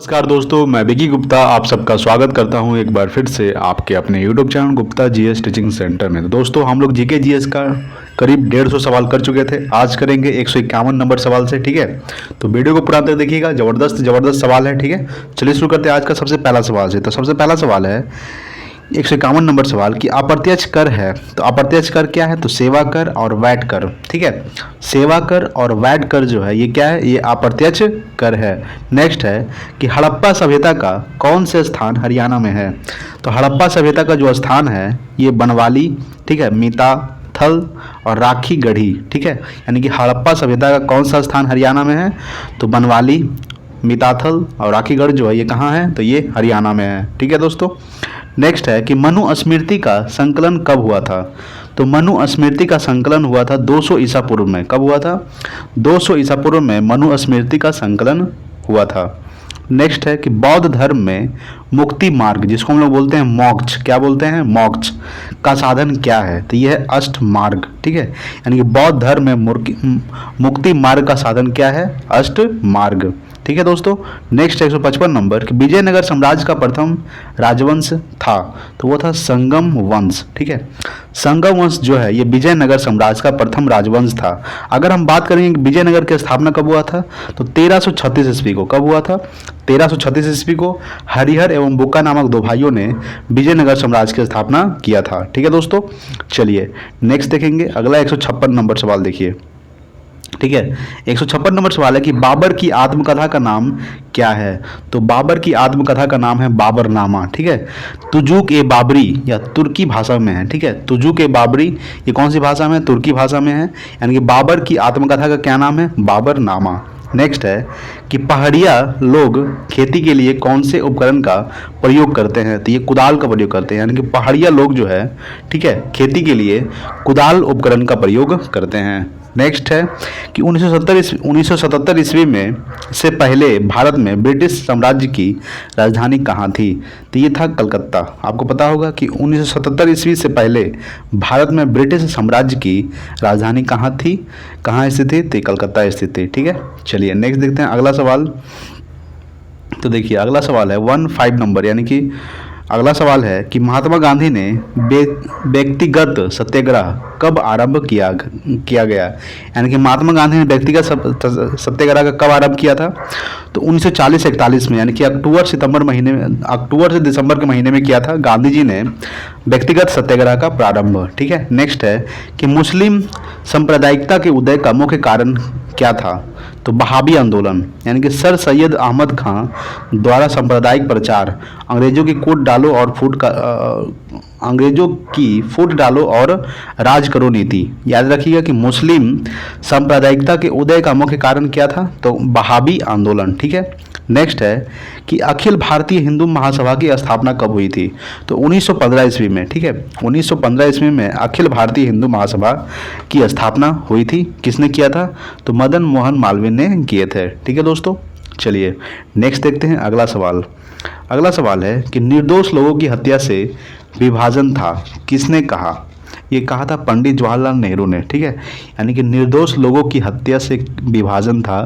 नमस्कार दोस्तों, मैं विकी गुप्ता आप सबका स्वागत करता हूं एक बार फिर से आपके अपने YouTube channel Gupta GS teaching centre में। तो दोस्तों हम लोग जीके जीएस का करीब 150 सवाल कर चुके थे। आज करेंगे 151 नंबर सवाल से, ठीक है। तो वीडियो को पूरा तक देखिएगा, ज़बरदस्त सवाल है, ठीक है। चलिए शुरू करते हैं आज का सबसे पहला सवाल से। तो सबसे पहला सवाल है 151 नंबर सवाल कि अप्रत्यक्ष कर है। तो अप्रत्यक्ष कर क्या है? तो सेवा कर और वैट कर, ठीक है। सेवा कर और वैट कर जो है ये क्या है? ये अप्रत्यक्ष कर है। नेक्स्ट है कि हड़प्पा सभ्यता का कौन से स्थान हरियाणा में है? तो हड़प्पा सभ्यता का जो स्थान है ये बनवाली, ठीक है, मीता थल और राखी गढ़ी, ठीक है। यानी कि हड़प्पा सभ्यता का कौन सा स्थान हरियाणा में है? तो बनवाली, मिताथल और राखीगढ़ जो है ये कहाँ है? तो ये हरियाणा में है, ठीक है दोस्तों। नेक्स्ट है कि मनुस्मृति का संकलन कब हुआ था? तो मनुस्मृति का संकलन हुआ था 200 ईसा पूर्व में। कब हुआ था? 200 ईसा पूर्व में मनुस्मृति का संकलन हुआ था। नेक्स्ट है कि बौद्ध धर्म में मुक्ति मार्ग, जिसको हम लोग बोलते हैं मोक्ष, क्या बोलते हैं? मोक्ष का साधन क्या है? तो यह है अष्ट मार्ग, ठीक है। यानी कि बौद्ध धर्म में मुक्ति मार्ग का साधन क्या है? अष्ट मार्ग, ठीक है दोस्तों। नेक्स्ट 155 नंबर कि विजयनगर साम्राज्य का प्रथम राजवंश था। तो वो था संगम वंश, ठीक है। संगम वंश जो है ये विजयनगर साम्राज्य का प्रथम राजवंश था। अगर हम बात करेंगे कि विजयनगर की स्थापना कब हुआ था, तो 1336 ईस्वी को। कब हुआ था? 1336 ईस्वी को हरिहर एवं बुक्का नामक दो भाइयों ने विजयनगर साम्राज्य की स्थापना किया था, ठीक है दोस्तों। चलिए नेक्स्ट देखेंगे अगला 156 नंबर सवाल देखिए, ठीक है। 156 नंबर सवाल है कि बाबर की आत्मकथा का नाम क्या है? तो बाबर की आत्मकथा का नाम है बाबरनामा, ठीक है। तुजुक ए बाबरी या तुर्की भाषा में है, ठीक है। तुजुक ए बाबरी ये कौन सी भाषा में है? तुर्की भाषा में है। यानी कि बाबर की आत्मकथा का क्या नाम है? बाबरनामा। नेक्स्ट है कि पहाड़िया लोग खेती के लिए कौन से उपकरण का प्रयोग करते हैं? तो ये कुदाल का प्रयोग करते हैं। यानी कि पहाड़िया लोग जो है, ठीक है, खेती के लिए कुदाल उपकरण का प्रयोग करते हैं। नेक्स्ट है कि 1977 ईस्वी में से पहले भारत में ब्रिटिश साम्राज्य की राजधानी कहाँ थी? तो ये था कलकत्ता। आपको पता होगा कि 1977 ईस्वी से पहले भारत में ब्रिटिश साम्राज्य की राजधानी कहाँ थी, कहाँ स्थित थी? तो कलकत्ता स्थित थी, ठीक है। चलिए नेक्स्ट देखते हैं अगला सवाल। तो देखिए अगला सवाल है 15 नंबर, यानी कि अगला सवाल है कि महात्मा गांधी ने व्यक्तिगत सत्याग्रह कब आरंभ किया गया? यानी कि महात्मा गांधी ने व्यक्तिगत सत्याग्रह का कब आरंभ किया था? तो 1940-41 में, यानी कि अक्टूबर से दिसंबर के महीने में किया था गांधी जी ने व्यक्तिगत सत्याग्रह का प्रारंभ, ठीक है। नेक्स्ट है कि मुस्लिम सांप्रदायिकता के उदय का मुख्य कारण क्या था? तो बहाबी आंदोलन, यानी कि सर सैयद अहमद खां द्वारा सांप्रदायिक प्रचार, अंग्रेजों की फूट डालो और राज करो नीति। याद रखिएगा कि मुस्लिम सांप्रदायिकता के उदय का मुख्य कारण क्या था? तो बहाबी आंदोलन, ठीक है। नेक्स्ट है कि अखिल भारतीय हिंदू महासभा की स्थापना कब हुई थी? तो 1915 ईस्वी में, ठीक है। 1915 ईस्वी में अखिल भारतीय हिंदू महासभा की स्थापना हुई थी। किसने किया था? तो मदन मोहन मालवीय ने किए थे, ठीक है दोस्तों। चलिए नेक्स्ट देखते हैं अगला सवाल। अगला सवाल है कि निर्दोष लोगों की हत्या से विभाजन था, किसने कहा? ये कहा था पंडित जवाहरलाल नेहरू ने, ठीक है। यानी कि निर्दोष लोगों की हत्या से विभाजन था,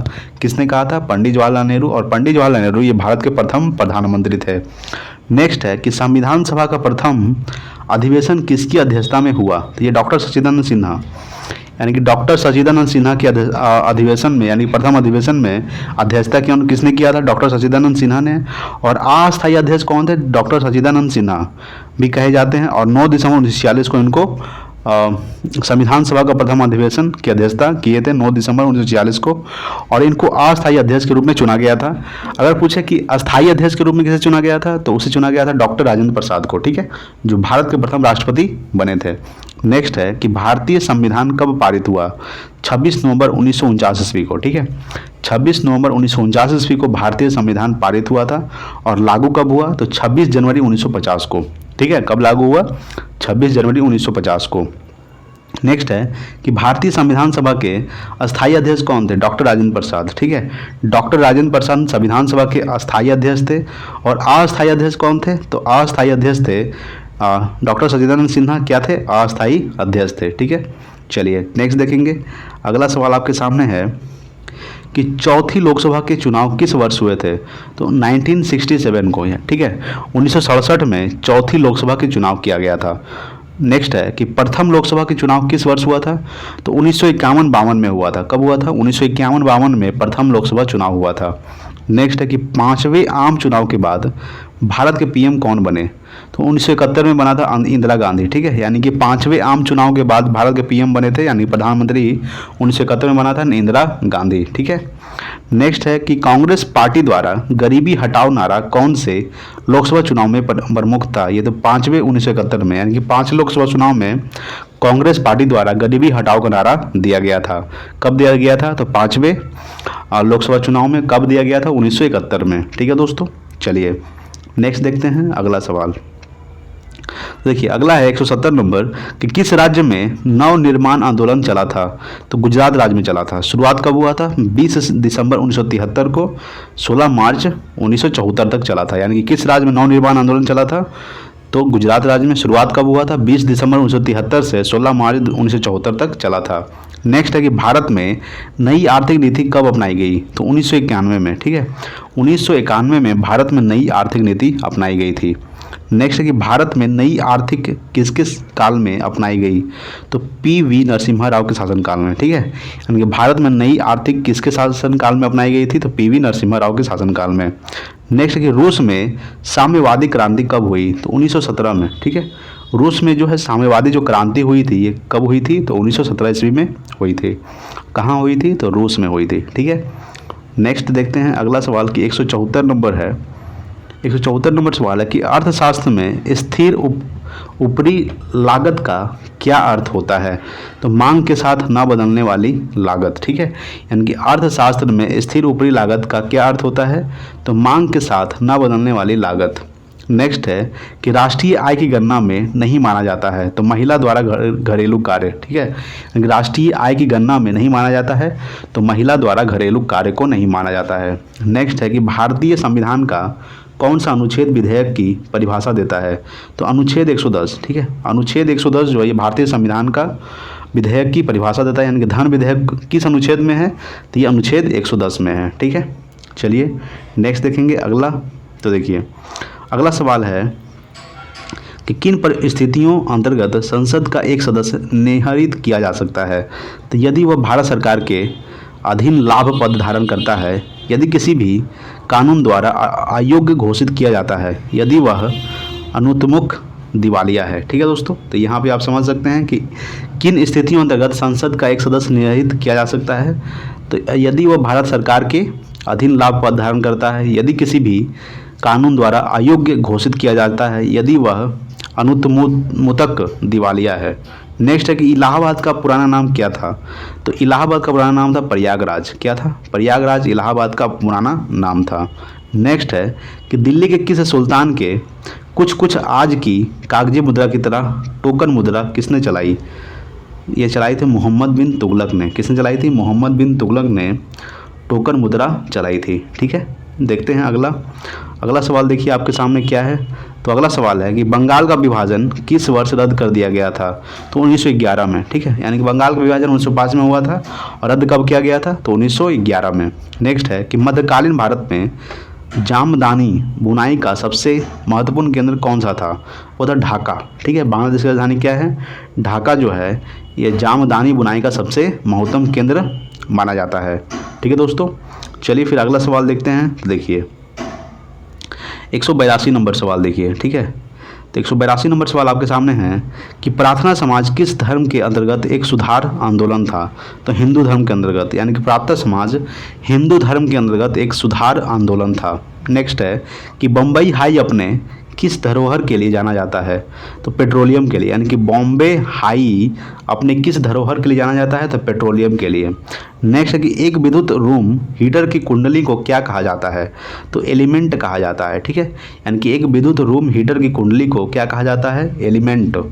किसने कहा था? पंडित जवाहरलाल नेहरू। और पंडित जवाहरलाल नेहरू ये भारत के प्रथम प्रधानमंत्री थे। नेक्स्ट है कि संविधान सभा का प्रथम अधिवेशन किसकी अध्यक्षता में हुआ? तो ये डॉक्टर सच्चिदानंद सिन्हा, यानी कि डॉक्टर सच्चिदानंद सिन्हा के अधिवेशन में, यानी प्रथम अधिवेशन में अध्यक्षता किसने किया था? डॉक्टर सच्चिदानंद सिन्हा ने। और अस्थायी अध्यक्ष कौन थे? डॉक्टर सच्चिदानंद सिन्हा भी कहे जाते हैं। और 9 दिसंबर 1946 को इनको संविधान सभा का प्रथम अधिवेशन की अध्यक्षता किए थे, 9 दिसंबर 1946 को। और इनको अस्थायी अध्यक्ष के रूप में चुना गया था। अगर पूछे कि अस्थायी अध्यक्ष के रूप में किसे चुना गया था, तो उसे चुना गया था डॉक्टर राजेंद्र प्रसाद को, ठीक है, जो भारत के प्रथम राष्ट्रपति बने थे। नेक्स्ट है कि भारतीय संविधान कब पारित हुआ? 26 नवंबर 1949 ईस्वी को, ठीक है। 26 नवंबर 1949 ईस्वी को भारतीय संविधान पारित हुआ था। और लागू कब हुआ? तो 26 जनवरी 1950 को, ठीक है। कब लागू हुआ? 26 जनवरी 1950 को। नेक्स्ट है कि भारतीय संविधान सभा के अस्थायी अध्यक्ष कौन थे? डॉक्टर राजेंद्र प्रसाद, ठीक है। डॉक्टर राजेंद्र प्रसाद संविधान सभा के अस्थायी अध्यक्ष थे। और अस्थायी अध्यक्ष कौन थे? तो अस्थायी अध्यक्ष थे डॉक्टर सच्चिदानंद सिन्हा, क्या थे? अस्थायी अध्यक्ष थे, ठीक है। चलिए नेक्स्ट देखेंगे। अगला सवाल आपके सामने है कि चौथी लोकसभा के चुनाव किस वर्ष हुए थे? तो 1967 को है, ठीक है। 1967 में चौथी लोकसभा के चुनाव किया गया था। नेक्स्ट है कि प्रथम लोकसभा के चुनाव किस वर्ष हुआ था? तो 1951-52 में हुआ था। कब हुआ था? 1951-52 में प्रथम लोकसभा चुनाव हुआ था। नेक्स्ट है कि पांचवें आम चुनाव के बाद भारत के पीएम कौन बने? तो 1971 में बना था इंदिरा गांधी, ठीक है। यानी कि पांचवें आम चुनाव के बाद भारत के पीएम बने थे, यानी प्रधानमंत्री 1971 में बना था इंदिरा गांधी, ठीक है। नेक्स्ट है कि कांग्रेस पार्टी द्वारा गरीबी हटाओ नारा कौन से लोकसभा चुनाव में प्रमुख था? ये तो पांचवें 1971 में, यानी कि 5 लोकसभा चुनाव में कांग्रेस पार्टी द्वारा गरीबी हटाओ का नारा दिया गया था। कब दिया गया था? तो 5वें लोकसभा चुनाव में। कब दिया गया था? 1971 में, ठीक है दोस्तों। चलिए नेक्स्ट देखते हैं अगला सवाल। देखिए अगला है 170 नंबर कि किस राज्य में नव निर्माण आंदोलन चला था? तो गुजरात राज्य में चला था। शुरुआत कब हुआ था? 20 दिसंबर 1973 को 16 मार्च 1974 तक चला था। यानी कि किस राज्य में नव निर्माण आंदोलन चला था? तो गुजरात राज्य में। शुरुआत कब हुआ था? 20 दिसंबर 1973 से 16 मार्च 1974 तक चला था। नेक्स्ट है कि भारत में नई आर्थिक नीति कब अपनाई गई? तो 1991 में, ठीक है। 1991 में भारत में नई आर्थिक नीति अपनाई गई थी। नेक्स्ट है कि भारत में नई आर्थिक किस किस काल में अपनाई गई? तो पी.वी. नरसिम्हा राव के शासनकाल में, ठीक है। यानी कि भारत में नई आर्थिक किसके शासनकाल में अपनाई गई थी? तो पी.वी. नरसिम्हा राव के शासनकाल में। नेक्स्ट है कि रूस में साम्यवादी क्रांति कब हुई? तो 1917 में, ठीक है। रूस में जो है साम्यवादी जो क्रांति हुई थी ये कब हुई थी? तो 1917 ईस्वी में हुई थी। कहाँ हुई थी? तो रूस में हुई थी, ठीक है। नेक्स्ट देखते हैं अगला सवाल कि 174 नंबर है। 174 नंबर सवाल है कि अर्थशास्त्र में स्थिर ऊपरी लागत का क्या अर्थ होता है? तो मांग के साथ ना बदलने वाली लागत, ठीक है। यानी कि अर्थशास्त्र में स्थिर ऊपरी लागत का क्या अर्थ होता है? तो मांग के साथ ना बदलने वाली लागत। नेक्स्ट है कि राष्ट्रीय आय की गणना में नहीं माना जाता है, तो महिला द्वारा घरेलू कार्य, ठीक है। राष्ट्रीय आय की गणना में नहीं माना जाता है तो महिला द्वारा घरेलू कार्य को नहीं माना जाता है। नेक्स्ट है कि भारतीय संविधान का कौन सा अनुच्छेद विधेयक की परिभाषा देता है? तो अनुच्छेद 110, ठीक है। अनुच्छेद 110 जो है ये भारतीय संविधान का विधेयक की परिभाषा देता है। यानी कि धन विधेयक किस अनुच्छेद में है? तो ये अनुच्छेद 110 में है, ठीक है। चलिए नेक्स्ट देखेंगे अगला। तो देखिए अगला सवाल है कि किन परिस्थितियों अंतर्गत संसद का एक सदस्य निर्धारित किया जा सकता है? तो यदि वह भारत सरकार के अधीन लाभ पद धारण करता है, यदि किसी भी कानून द्वारा अयोग्य घोषित किया जाता है, यदि वह अनुत्मुख दिवालिया है, ठीक है दोस्तों। तो यहाँ पे आप समझ सकते हैं कि किन स्थितियों अंतर्गत संसद का एक सदस्य निर्धारित किया जा सकता है। तो यदि वह भारत सरकार के अधीन लाभ पद धारण करता है, यदि किसी भी कानून द्वारा अयोग्य घोषित किया जाता है, यदि वह अनुत्मुतक दिवालिया है। नेक्स्ट है कि इलाहाबाद का पुराना नाम क्या था? तो इलाहाबाद का पुराना नाम था प्रयागराज। क्या था? प्रयागराज इलाहाबाद का पुराना नाम था। नेक्स्ट है कि दिल्ली के किस सुल्तान के कुछ आज की कागजी मुद्रा की तरह टोकन मुद्रा किसने चलाई? ये चलाई थी मोहम्मद बिन तुगलक ने। किसने चलाई थी? मोहम्मद बिन तुगलक ने टोकन मुद्रा चलाई थी, ठीक है। देखते हैं अगला सवाल। देखिए आपके सामने क्या है। तो अगला सवाल है कि बंगाल का विभाजन किस वर्ष रद्द कर दिया गया था? तो 1911 में, ठीक है। यानी कि बंगाल का विभाजन 1905 में हुआ था और रद्द कब किया गया था? तो 1911 में। नेक्स्ट है कि मध्यकालीन भारत में जामदानी बुनाई का सबसे महत्वपूर्ण केंद्र कौन सा था? वो था ढाका, ठीक है। बांग्लादेश की राजधानी क्या है? ढाका जो है ये जामदानी बुनाई का सबसे महत्वपूर्ण केंद्र माना जाता है, ठीक है दोस्तों। चलिए फिर अगला सवाल देखते हैं। तो देखिए 182 नंबर सवाल देखिए, ठीक है। तो 182 नंबर सवाल आपके सामने है कि प्रार्थना समाज किस धर्म के अंतर्गत एक सुधार आंदोलन था? तो हिंदू धर्म के अंतर्गत। यानी कि प्रार्थना समाज हिंदू धर्म के अंतर्गत एक सुधार आंदोलन था। नेक्स्ट है कि बम्बई हाई अपने किस धरोहर के लिए जाना जाता है? तो पेट्रोलियम के लिए। यानी कि बॉम्बे हाई अपने किस धरोहर के लिए जाना जाता है? तो पेट्रोलियम के लिए। नेक्स्ट है कि एक विद्युत रूम हीटर की कुंडली को क्या कहा जाता है? तो एलिमेंट कहा जाता है, ठीक है। यानी कि एक विद्युत रूम हीटर की कुंडली को क्या कहा जाता है? एलिमेंट।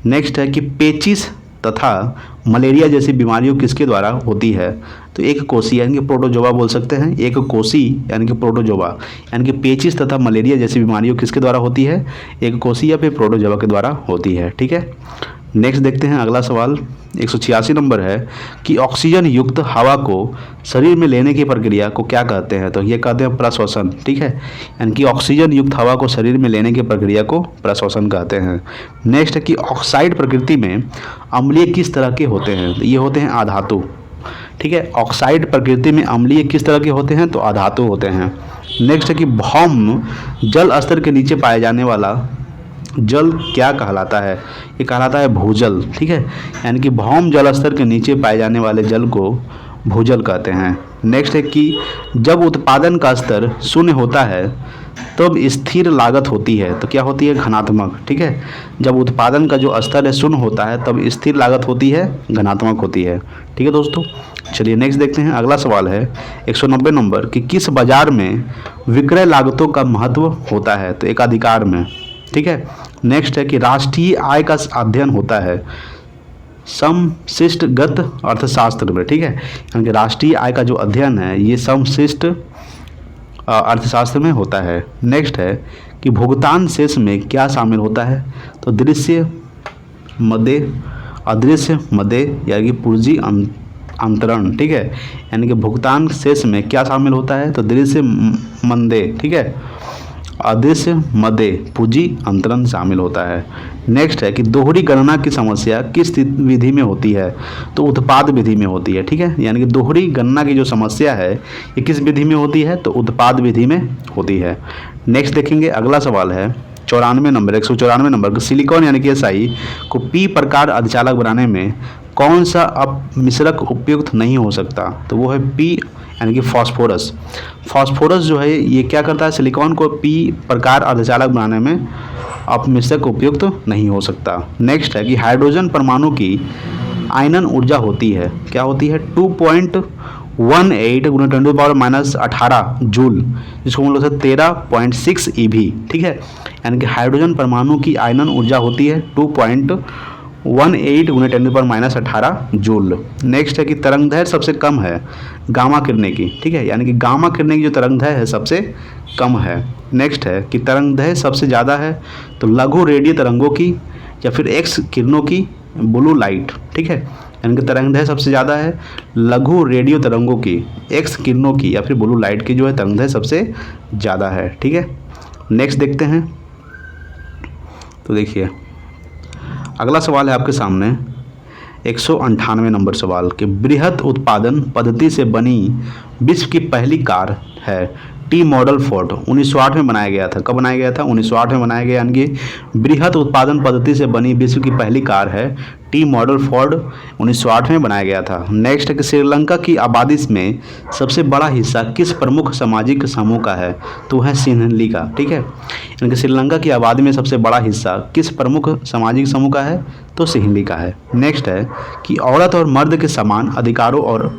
नेक्स्ट है कि पेचिस तथा मलेरिया जैसी बीमारियों किसके द्वारा होती है? तो एक कोसी यानी कि प्रोटोजोआ बोल सकते हैं। एक कोसी यानी कि प्रोटोजोआ। यानी कि पेचिस तथा मलेरिया जैसी बीमारियों किसके द्वारा होती है? एक कोसी या फिर प्रोटोजोआ के द्वारा होती है, ठीक है। नेक्स्ट देखते हैं अगला सवाल 186 नंबर है कि ऑक्सीजन युक्त हवा को शरीर में लेने की प्रक्रिया को क्या कहते हैं? तो ये कहते हैं प्रश्वसन। ठीक है, यानी कि ऑक्सीजन युक्त हवा को शरीर में लेने की प्रक्रिया को प्रश्वसन कहते हैं। नेक्स्ट है कि ऑक्साइड प्रकृति में अम्लीय किस तरह के होते हैं? तो ये होते हैं अधातु। ठीक है, ऑक्साइड प्रकृति में अम्लीय किस तरह के होते हैं? तो अधातु होते हैं। नेक्स्ट है कि भौम जल स्तर के नीचे पाए जाने वाला जल क्या कहलाता है? ये कहलाता है भूजल। ठीक है, यानी कि भौम जल स्तर के नीचे पाए जाने वाले जल को भूजल कहते हैं। नेक्स्ट है कि जब उत्पादन का स्तर शून्य होता है तब स्थिर लागत होती है, तो क्या होती है? घनात्मक। ठीक है, जब उत्पादन का जो स्तर है शून्य होता है तब स्थिर लागत होती है, घनात्मक होती है। ठीक है दोस्तों, चलिए नेक्स्ट देखते हैं। अगला सवाल है 190 नंबर कि किस बाजार में विक्रय लागतों का महत्व होता है? तो एकाधिकार में। ठीक है, नेक्स्ट है कि राष्ट्रीय आय का अध्ययन होता है समशिष्टगत अर्थशास्त्र में। ठीक है, यानी कि राष्ट्रीय आय का जो अध्ययन है ये समशिष्ट अर्थशास्त्र में होता है। नेक्स्ट है कि भुगतान शेष में क्या शामिल होता है? तो दृश्य मदे, अदृश्य मदे, यानी कि पूंजी अंतरण। ठीक है, यानी कि भुगतान शेष में क्या शामिल होता है? तो दृश्य मंदे। ठीक है, अदृश्य मदे, पूंजी अंतरण शामिल होता है। नेक्स्ट है कि दोहरी गणना की समस्या किस विधि में होती है? तो उत्पाद विधि में होती है। ठीक है, यानी कि दोहरी गणना की जो समस्या है ये किस विधि में होती है? तो उत्पाद विधि में होती है। नेक्स्ट देखेंगे अगला सवाल है 94 नंबर 194 नंबर कि सिलिकॉन यानी कि SI को P प्रकार अर्धचालक बनाने में कौन सा अपमिश्रक उपयुक्त नहीं हो सकता? तो वो है P यानी कि फास्फोरस। फास्फोरस जो है ये क्या करता है? सिलिकॉन को P प्रकार अर्धचालक बनाने में अपमिश्रक उपयुक्त नहीं हो सकता। नेक्स्ट है कि हाइड्रोजन परमाणु की आयनन ऊर्जा होती है, क्या होती है? 2.18 × 10⁻18 जूल, जिसको हम लोग 13.6 eV। ठीक है, यानी कि हाइड्रोजन परमाणु की आयनन ऊर्जा होती है 2.18 × 10⁻18 जूल। नेक्स्ट है कि तरंगदैर्घ्य सबसे कम है गामा किरणें की। ठीक है, यानी कि गामा किरणें की जो तरंगदैर्घ्य है सबसे कम है। नेक्स्ट है कि तरंगदैर्घ्य सबसे ज़्यादा है तो लघु रेडियो तरंगों की या फिर एक्स किरणों की, ब्लू लाइट। ठीक है, यानी कि तरंगदैर्घ्य सबसे ज़्यादा है लघु रेडियो तरंगों की, एक्स किरणों की या फिर ब्लू लाइट की जो है तरंगदैर्घ्य सबसे ज़्यादा है। ठीक है, नेक्स्ट देखते हैं। तो देखिए अगला सवाल है आपके सामने 198 नंबर सवाल कि बृहत उत्पादन पद्धति से बनी विश्व की पहली कार है टी मॉडल फोर्ड 1908 में बनाया गया था। कब बनाया गया था? 1908 में बनाया गया, यानी कि बृहत उत्पादन पद्धति से बनी विश्व की पहली कार है टी मॉडल फोर्ड 1908 में बनाया गया था। नेक्स्ट है कि श्रीलंका की आबादी में सबसे बड़ा हिस्सा किस प्रमुख सामाजिक समूह का है? तो है सिंहली का। ठीक है, यानी कि श्रीलंका की आबादी में सबसे बड़ा हिस्सा किस प्रमुख सामाजिक समूह का है? तो सिंहली का है। नेक्स्ट है कि औरत और मर्द के समान अधिकारों और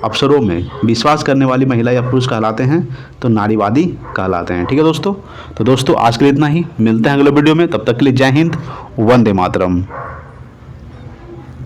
अवसरों में विश्वास करने वाली महिला या पुरुष कहलाते हैं? तो नारीवादी कहलाते हैं। ठीक है दोस्तों, तो दोस्तों आज के लिए इतना ही, मिलते हैं अगले वीडियो में, तब तक के लिए जय हिंद, वंदे मातरम।